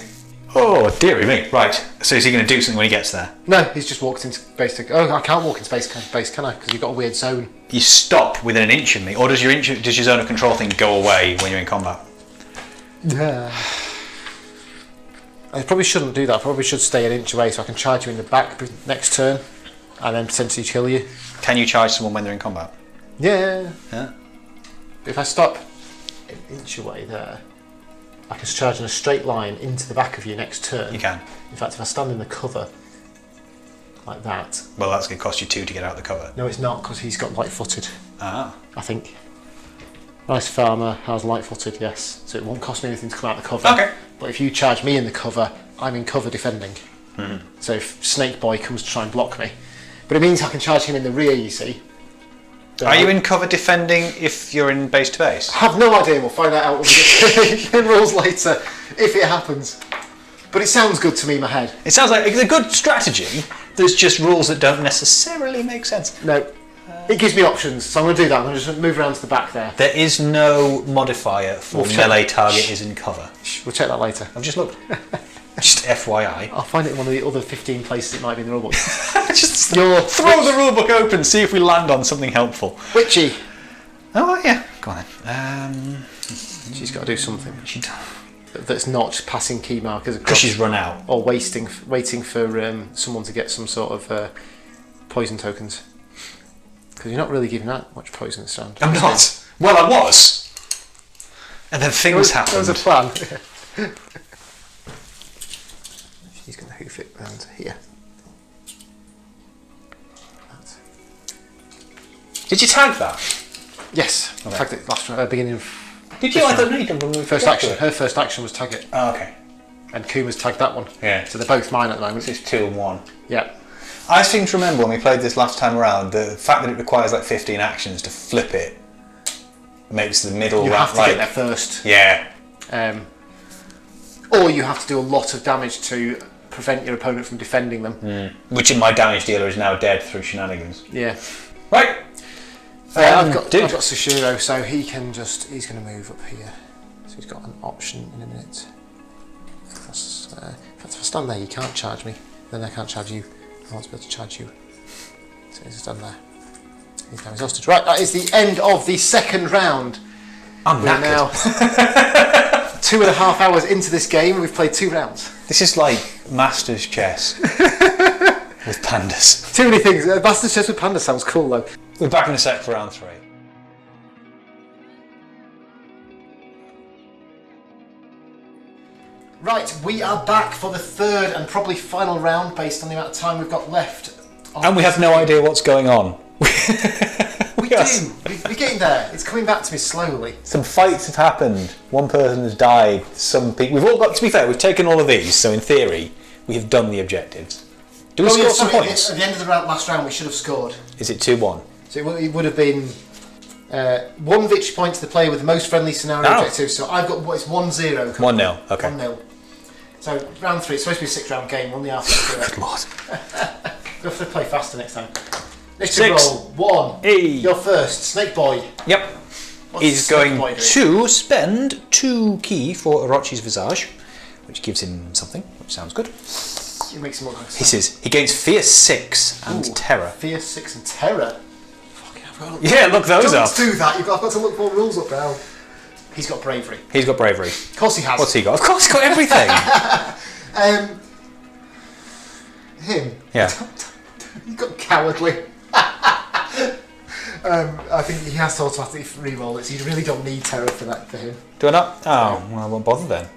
Oh, dearie me. Right, so is he going to do something when he gets there? No, he's just walked into base. Oh, I can't walk into base, can I? Because you've got a weird zone. You stop within an inch of me, or does your zone of control thing go away when you're in combat? Yeah. I probably shouldn't do that. I probably should stay an inch away so I can charge you in the back next turn and then potentially kill you. Can you charge someone when they're in combat? Yeah. Yeah. If I stop an inch away there, I can charge in a straight line into the back of you next turn. You can. In fact, if I stand in the cover like that... Well, that's going to cost you 2 to get out of the cover. No, it's not, because he's got light-footed. Ah. I think. Nice farmer has light-footed, yes. So it won't cost me anything to come out of the cover. Okay. But if you charge me in the cover, I'm in cover defending. Mm-hmm. So if Snake Boy comes to try and block me. But it means I can charge him in the rear, you see. Are you in cover defending if you're in base to base? I have no idea. We'll find that out when we get in rules later, if it happens. But it sounds good to me in my head. It sounds like it's a good strategy. There's just rules that don't necessarily make sense. No. It gives me options, so I'm going to do that. I'm going to just move around to the back there. There is no modifier for melee target is in cover. We'll check that later. I've just looked. Just FYI. I'll find it in one of the other 15 places it might be in the rulebook. Just throw the rulebook open, see if we land on something helpful. Witchy. Oh yeah, go on then. She's got to do something. She that's not passing key markers across. Because she's run out. Or waiting for someone to get some sort of poison tokens. Because you're not really giving that much poison this round. I'm not. Well, I was. And then things happened. There was a plan. She's going to hoof it round here. Did you tag that? Yes. Okay. Tagged it last beginning of... Did you? I thought no, you done first action. Her first action was tag it. Oh, okay. And Kuma's tagged that one. Yeah. So they're both mine at the moment. So it's 2 and 1. Yeah. I seem to remember when we played this last time around, the fact that it requires like 15 actions to flip it makes the middle You have to like, get there first. Yeah. Or you have to do a lot of damage to prevent your opponent from defending them. Which in my damage dealer is now dead through shenanigans. Yeah. Right. I've got Sushiro, so he's going to move up here. So he's got an option in a minute. stand there, you can't charge me. Then I can't charge you. I want to be able to charge you. So he's stand there. He's now exhausted. Right, that is the end of the second round. I'm We're now knackered. 2.5 hours into this game and we've played 2 rounds. This is like Masters chess with pandas. Too many things. Masters Chess with Panda sounds cool though. We're back in a sec for round 3. Right, we are back for the third and probably final round based on the amount of time we've got left. And we have no idea what's going on. We do. We're getting there. It's coming back to me slowly. Some fights have happened. One person has died. Some people. We've all got. To be fair, we've taken all of these. So in theory, we have done the objectives. Do we score some points? At the end of the last round, we should have scored. Is it 2-1? So it would have been 1 victory point to the player with the most friendly scenario objectives. So I've got it's 1-0. 1-0. Okay. 1-0. So round 3. It's supposed to be a 6-round game. We're only halfway through it. Good lord. We'll have to play faster next time. Let's 6. roll. 1. Hey. You're first. Snake Boy. Yep. What's He's Snake going Boy doing? to spend 2 key for Orochi's Visage, which gives him something, which sounds good. It makes him look like He says he gains Fear 6 and Ooh, Terror. Fear 6 and Terror. Fucking I've got to Yeah, look those don't up. do that. I've got to look more rules up now. He's got bravery. He's got bravery. Of course he has. What's he got? Of course, he's got everything. Him. Yeah. He's got cowardly. I think he has to automatically re-roll it, so you really don't need terror for that for him. Do I not? Oh, well, I won't bother then.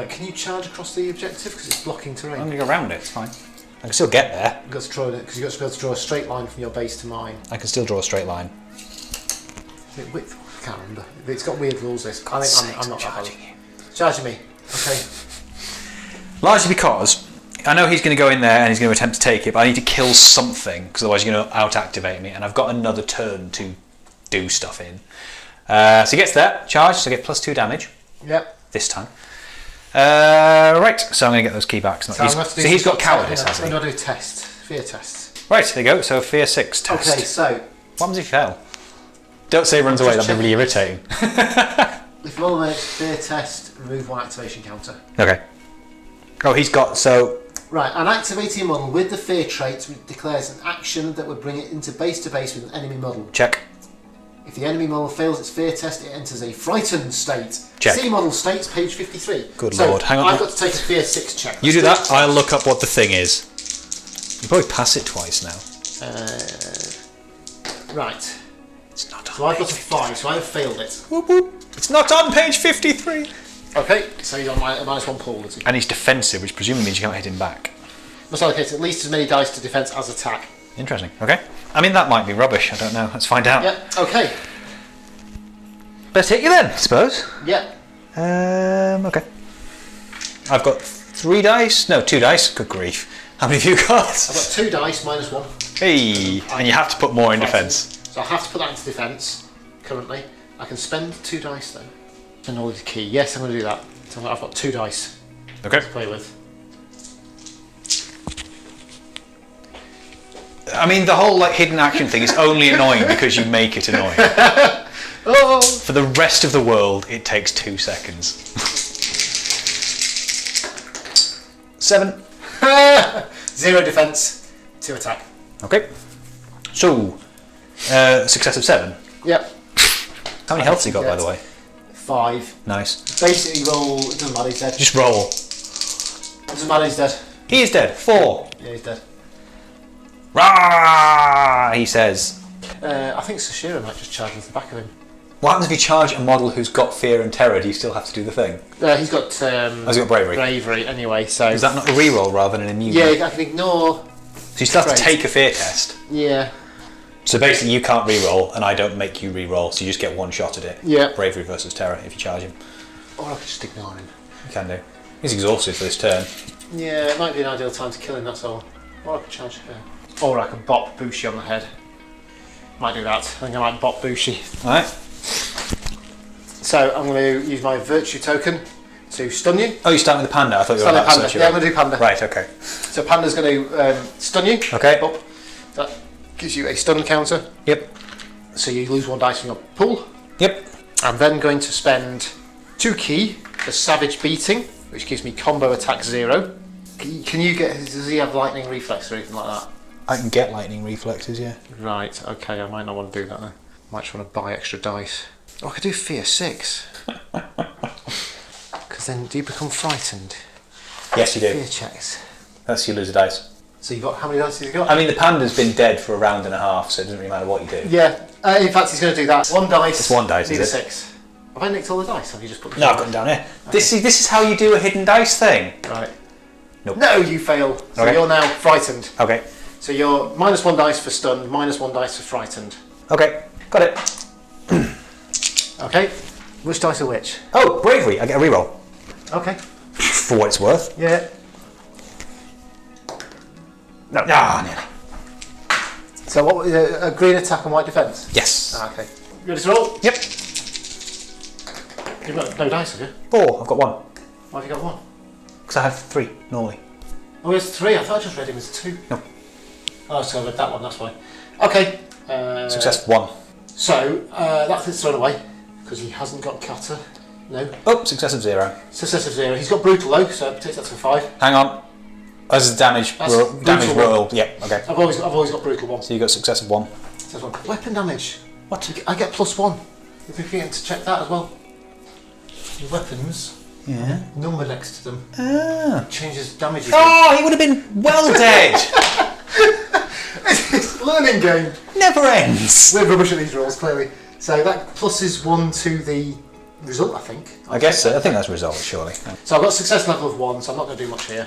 Can you charge across the objective because it's blocking terrain? I'm going to go around it, it's fine. I can still get there. You've got to draw it because you've got to be able to draw a straight line from your base to mine. I can still draw a straight line. Width? I can't remember. It's got weird rules. This. I think I'm not charging that you. Charging me. Okay. Largely because I know he's going to go in there and he's going to attempt to take it, but I need to kill something because otherwise you're going to out-activate me, and I've got another turn to do stuff in. So he gets there, charged, so I get +2 damage. Yep. This time. Right, so I'm going to get those key backs. So he's got cowardice, has he? I'm going to do a test. Fear test. Right, there you go. So Fear 6 test. Okay, so What happens if he fail? Don't say he runs away, that'd be really irritating. if roll makes fear test, remove 1 activation counter. Okay. Oh, he's got, so... Right, an activating model with the fear trait declares an action that would bring it into base-to-base with an enemy model. Check. If the enemy model fails its fear test, it enters a frightened state. Check. See model states, page 53. Good so lord, hang on. I've got to take a fear 6 check. You do that, I'll look up what the thing is. You probably pass it twice now. Right. It's not on So I've got a 5, so I have failed it. Whoop, whoop. It's not on page 53. Okay, so he's on my -1 pool, is he? And he's defensive, which presumably means you can't hit him back. Must allocate at least as many dice to defense as attack. Interesting. Okay. I mean, that might be rubbish. I don't know. Let's find out. Yep, okay. Best hit you then, I suppose. Yep. Okay. I've got 3 dice. No, 2 dice. Good grief. How many have you got? I've got 2 dice, -1. Hey. And you have to put more in defence. So I have to put that into defence, currently. I can spend 2 dice though. And all the key. Yes, I'm going to do that. So I've got 2 dice Okay. to play with. I mean, the whole like hidden action thing is only annoying because you make it annoying. Oh! For the rest of the world, it takes 2 seconds. 7. 0 defence, 2 attack. Okay. So, success of 7. Yep. How many healths you got, by the way? 5. Nice. Basically roll, it doesn't matter, he's dead. Just roll. It doesn't matter, he's dead. He is dead. 4. Yeah, he's dead. Rah! He says. I think Sashira might just charge into the back of him. What happens if you charge a model who's got fear and terror? Do you still have to do the thing? He's got He's got bravery. bravery anyway, so... Is that not a reroll rather than an immune? Yeah, I can ignore... So you still have to Great. take a fear test. Yeah. So basically you can't reroll and I don't make you reroll, so you just get 1 shot at it. Yeah. Bravery versus terror if you charge him. Or I could just ignore him. You can do. He's exhausted for this turn. Yeah, it might be an ideal time to kill him, that's all. Or I could charge her. Or I can bop Bushi on the head. Might do that. I think I might bop Bushi. Alright. So I'm going to use my virtue token to stun you. Oh, you're starting with the panda? I thought you were Stun about Panda. to Yeah, I'm going to do Panda. Right, okay. So Panda's going to stun you. Okay. Up. That gives you a stun counter. Yep. So you lose 1 dice from your pool. Yep. I'm then going to spend 2 key for Savage Beating. which gives me combo attack 0. Can you get? Does he have lightning reflex or anything like that? I can get lightning reflexes, yeah. Right. Okay. I might not want to do that then. Might just want to buy extra dice. Oh, I could do fear 6. Because then, do you become frightened? Yes, you do. Fear checks. That's your loser dice. So you've got how many dice have you got? I mean, the panda's been dead for a round and a half, so it doesn't really matter what you do. Yeah. In fact, he's going to do that. 1 dice. It's 1 dice, need is a it? 6. Have I nicked all the dice? Have you just put them No, I've got them down here. Okay. This is how you do a hidden dice thing. Right. Nope. No, you fail. So Okay. you're now frightened. Okay. So you're -1 dice for stunned, -1 dice for frightened. Okay, got it. Okay. Which dice are which? Oh, bravery. I get a reroll. Okay. For what it's worth. Yeah. No. Ah, nearly. So what? A green attack and white defence. Yes. Okay. You ready to roll? Yep. You've got no dice, have you? 4. I've got 1. Why have you got 1? Because I have 3 normally. Oh, it's 3. I thought I just read him as 2. No. Oh, so I read that one. That's why. Okay. Success 1. So that gets thrown away because he hasn't got cutter. No. Oh, success of 0. Success of 0. He's got brutal though, so takes that to 5. Hang on. As a damage That's roll. Damage brutal roll. Yep. Okay. I've always got brutal 1. So you got success of 1. Says 1. Weapon damage. What? I get +1. If we forget to check that as well. The weapons. Yeah. Number next to them. Ah. Changes damage. Oh, he would have been well dead. It's a learning game. Never ends. We're rubbish at these rolls, clearly. So that pluses 1 to the result, I think. I guess so. I think that's a result, surely. So I've got success level of 1, so I'm not going to do much here.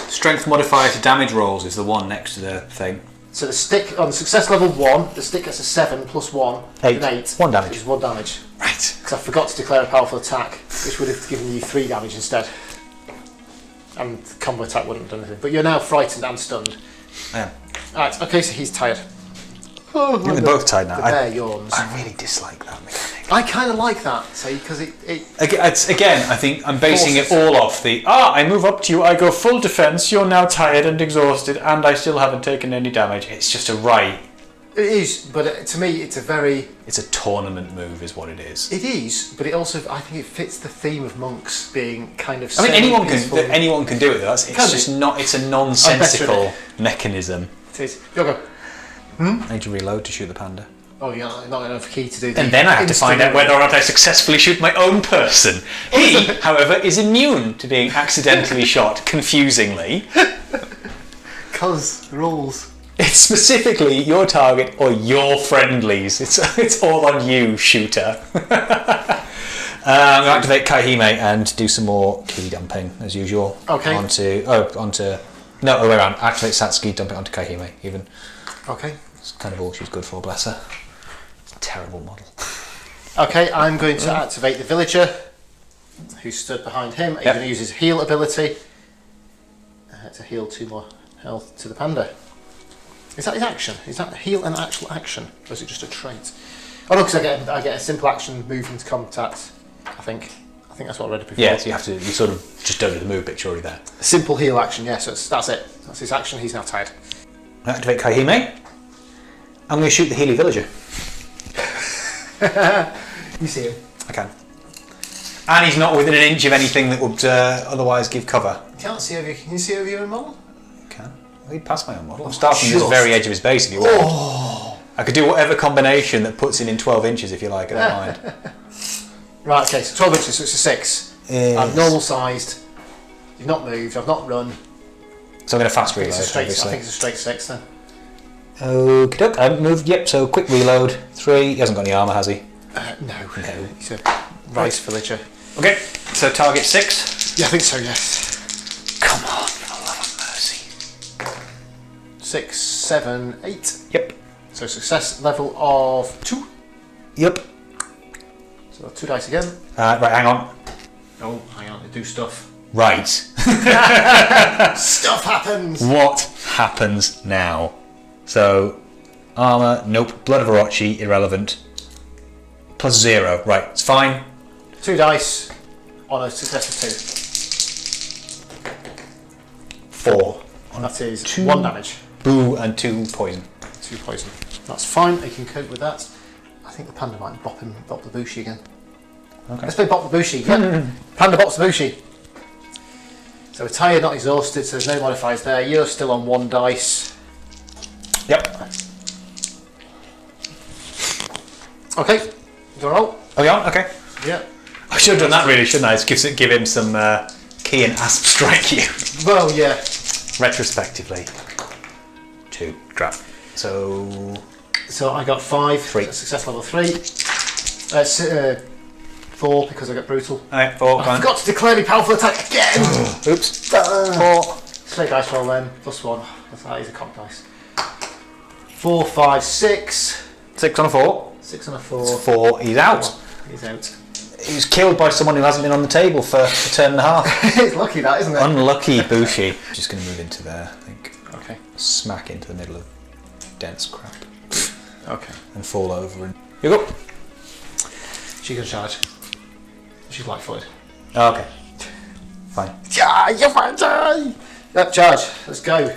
Strength modifier to damage rolls is the one next to the thing. So the stick, on success level 1, the stick gets a 7 plus 1, 8. an 8. 1 damage. Which is 1 damage. Right. Because I forgot to declare a powerful attack, which would have given you 3 damage instead. And the combo attack wouldn't have done anything. But you're now frightened and stunned. I am. Alright, okay, so he's tired. I think they're both tied now. The bear yawns. I really dislike that mechanic. I kind of like that, because it Again, I think I'm basing it Forces. all off the I move up to you, I go full defense, you're now tired and exhausted, and I still haven't taken any damage. It's just a right. It is, but to me, it's a tournament move, is what it is. It is, but it also, I think it fits the theme of monks being kind of. I mean, semi-peaceful. anyone can do it. Though. It's just not. It's a nonsensical mechanism. It is. You'll go. I need to reload to shoot the panda. Oh, you're not enough key to do. And then I have to find out whether or not I successfully shoot my own person. He, however, is immune to being accidentally shot, confusingly. Because rules. It's specifically your target or your friendlies. It's all on you, shooter. I'm going to activate Kaihime and do some more key dumping, as usual. Okay. No, other way around. Activate Satsuki, dump it onto Kaihime, even. Okay. It's kind of all she's good for, bless her. Terrible model. Okay, I'm going to activate the villager who stood behind him. He's going to use his heal ability to heal 2 more health to the panda. Is that his action? Is that heal an actual action, or is it just a trait? Oh no, because I get a simple action, move into contact. I think that's what I read before. Yeah, so you sort of just don't do the move, but it's already there. A simple heal action. Yeah, so that's it. That's his action. He's now tired. Activate Kaihime. I'm going to shoot the Healy villager. You see him. I can. And he's not within an inch of anything that would otherwise give cover. You can't see over. Can you see over your own model? I can. He'd pass my own model. I'm starting from the very edge of his base if you want. I could do whatever combination that puts him in 12 inches if you like, I don't mind. Right, okay, so 12 inches, so it's a 6. I'm normal sized. You've not moved, I've not run. So I'm going to fast reload, I obviously. think it's a straight 6 then. Okie doke, I haven't moved, yep, so quick reload. 3, he hasn't got any armour, has he? No. He's a rice villager. Okay, so target 6. Yeah, I think so, yes. Come on, for the love of mercy. 6, 7, 8. Yep. So success level of 2. Yep. So 2 dice again. Right, hang on. Oh, hang on, do stuff. Right. Stuff happens! What happens now? So, armour, nope. Blood of Orochi, irrelevant. Plus 0, right, it's fine. 2 dice on a success of 2. 4. That is 2 1 damage. Boo and 2 poison. 2 poison. That's fine, he can cope with that. I think the panda might bop the Bushi again. Okay. Let's play Bop the Bushi. Yeah. Panda Bops the Bushi. So we're tired, not exhausted, so there's no modifiers there. You're still on 1 dice. Yep. Okay. Do you want to roll? Are we on? Okay. Yeah. I should have done that really, shouldn't I? Just give him some key and asp strike you. Well, yeah. Retrospectively. 2. Crap. So I got 5. 3. Success level 3. 4 because I got brutal. Alright, 4. I forgot to declare me powerful attack again! Oops. 4. Straight dice roll then. +1. That is a cock dice. 4, 5, 6. 6 on a 4. 6 on a 4. 4. He's out. 4. He's out. He was killed by someone who hasn't been on the table for a turn and a half. It's lucky that, isn't it? Unlucky Bushi. Just going to move into there, I think. Okay. Smack into the middle of dense crap. Okay. And fall over. And you go. She's going to charge. She's light-footed. Oh, okay. Fine. Yeah, you're fine, die! Yep, charge. Let's go.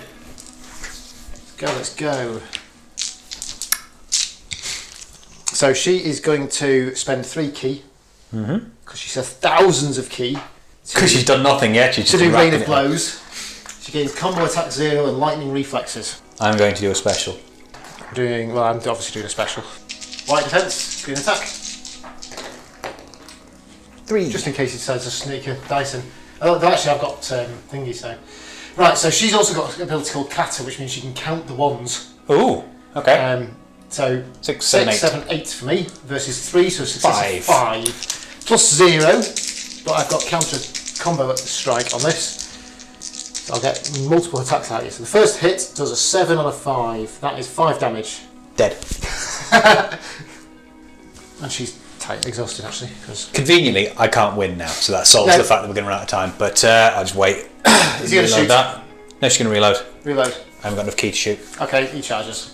Let's go. So she is going to spend 3 key. Because she says thousands of key. Because she's done nothing yet. She's To just do Rain racking of it up. Blows. She gains combo attack 0 and lightning reflexes. I'm going to do a special. I'm obviously doing a special. White defense, green attack. 3. Just in case he decides to sneak a dice in. Oh, actually, I've got thingy, so. Right, so she's also got an ability called Kata, which means she can count the ones. Ooh. Okay. So 6, 7, 8. 7, 8 for me versus 3, so success 5. 5. Plus 0, but I've got counter combo strike on this. So I'll get multiple attacks at you. So the first hit does a 7 on a 5. That is 5 damage. Dead. And she's tight, exhausted actually. Cause Conveniently, I can't win now, so that solves the fact that we're going to run out of time. But I'll just wait. Is he going to shoot? That. No, she's going to reload. Reload. I haven't got enough key to shoot. Okay, he charges.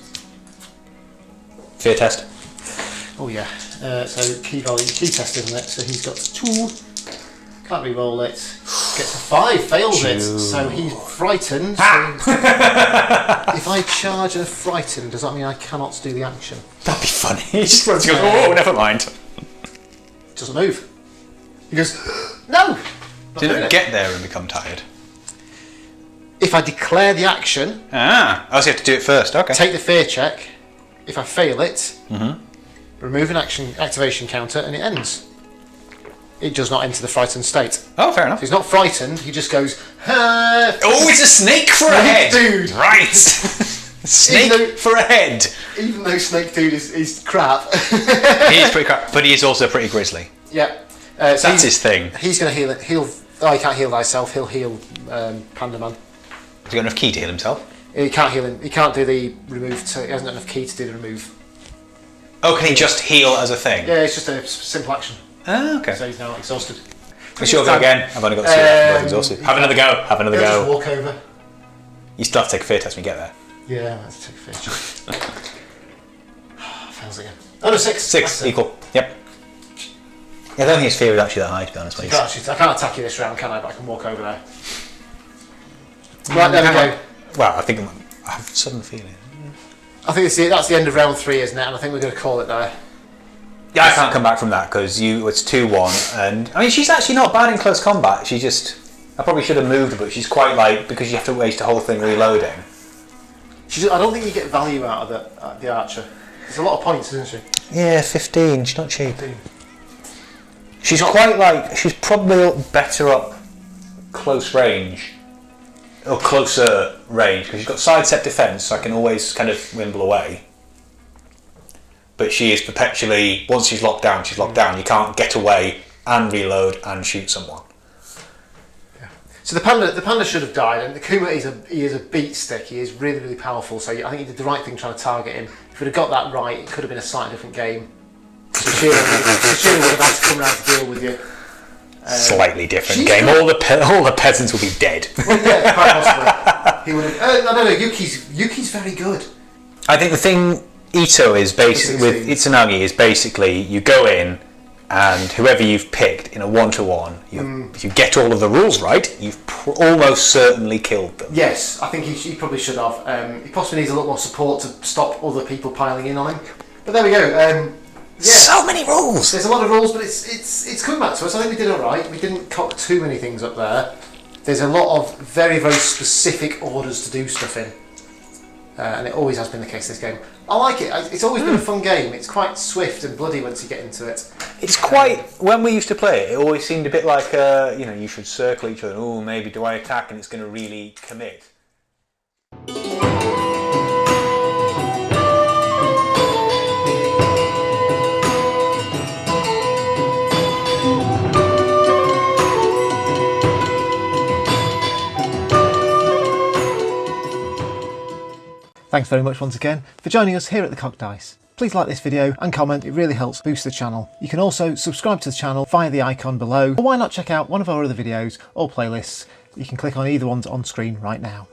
Fear test. Oh yeah. So key value, key test, isn't it? So he's got 2. Can't re-roll it. Gets a 5, fails it. So he's frightened. So if I charge and frightened, does that mean I cannot do the action? That'd be funny. He just runs and goes, oh, never mind. Doesn't move. He goes, no! Didn't get there and become tired. If I declare the action, Ah, I also have to do it first. Okay. take the fear check. If I fail it, remove an activation counter, and it ends. It does not enter the frightened state. Oh, fair If enough. he's not frightened, he just goes, ah, Oh, it's a snake for a head, dude. Right. Snake Even though- for a head. even though Snake Dude is crap. He is pretty crap, but he is also pretty grisly. Yeah. So That's he's- his thing. He's going to heal it. Oh, he can't heal thyself. He'll heal Panda Man. Has he got enough key to heal himself? He can't heal him. He can't do the remove. He hasn't got enough key to do the remove. Oh, can he just heal as a thing? Yeah, it's just a simple action. Ah, okay. So he's now exhausted. We sure go again. I've only got 2 left. I'm exhausted. Have another go. Have another He'll just go. walk over. You still have to take a fear test when you get there. Yeah, let's take a fish. Fails again. Oh no, 6. 6 That's it. equal. Yep. Yeah, I don't think his fear is actually that high, to be honest with you. I can't attack you this round, can I? But I can walk over there. Right, there we go. Well, I think I have a sudden feeling. I think that's the end of round 3, isn't it? And I think we're going to call it there. Yeah, I can't come back from that because it's 2-1, and I mean she's actually not bad in close combat. She just, I probably should have moved her, but she's quite because you have to waste the whole thing reloading. I don't think you get value out of the archer. There's a lot of points, isn't she? Yeah, 15. She's not cheap. She's quite she's probably better up close range or closer range because she's got sidestep defense, so I can always kind of wimble away. But she is perpetually, once she's locked down, she's locked down. You can't get away and reload and shoot someone. Yeah. So the panda should have died, and the Kuma is a beat stick. He is really, really powerful. So I think he did the right thing trying to target him. If we'd have got that right, it could have been a slightly different game. Tsushiro would have had to come around to deal with you. Slightly different game. All the peasants will be dead. Well, yeah, quite possibly. He would have. No. Yuki's very good. I think the thing Ito is basically with Itsunagi is basically you go in and whoever you've picked in a 1-to-1, if you get all of the rules right, you've almost certainly killed them. Yes, I think he probably should have. He possibly needs a lot more support to stop other people piling in on him. But there we go. So many rules! There's a lot of rules, but it's coming back to us. I think we did alright. We didn't cock too many things up there. There's a lot of very, very specific orders to do stuff in. And it always has been the case in this game. I like it. It's always been a fun game. It's quite swift and bloody once you get into it. It's quite... When we used to play it, it always seemed a bit like, you know, you should circle each other. Oh, maybe do I attack and it's going to really commit. Thanks very much once again for joining us here at the Cocked Dice. Please like this video and comment, it really helps boost the channel. You can also subscribe to the channel via the icon below, or why not check out one of our other videos or playlists. You can click on either one's on screen right now.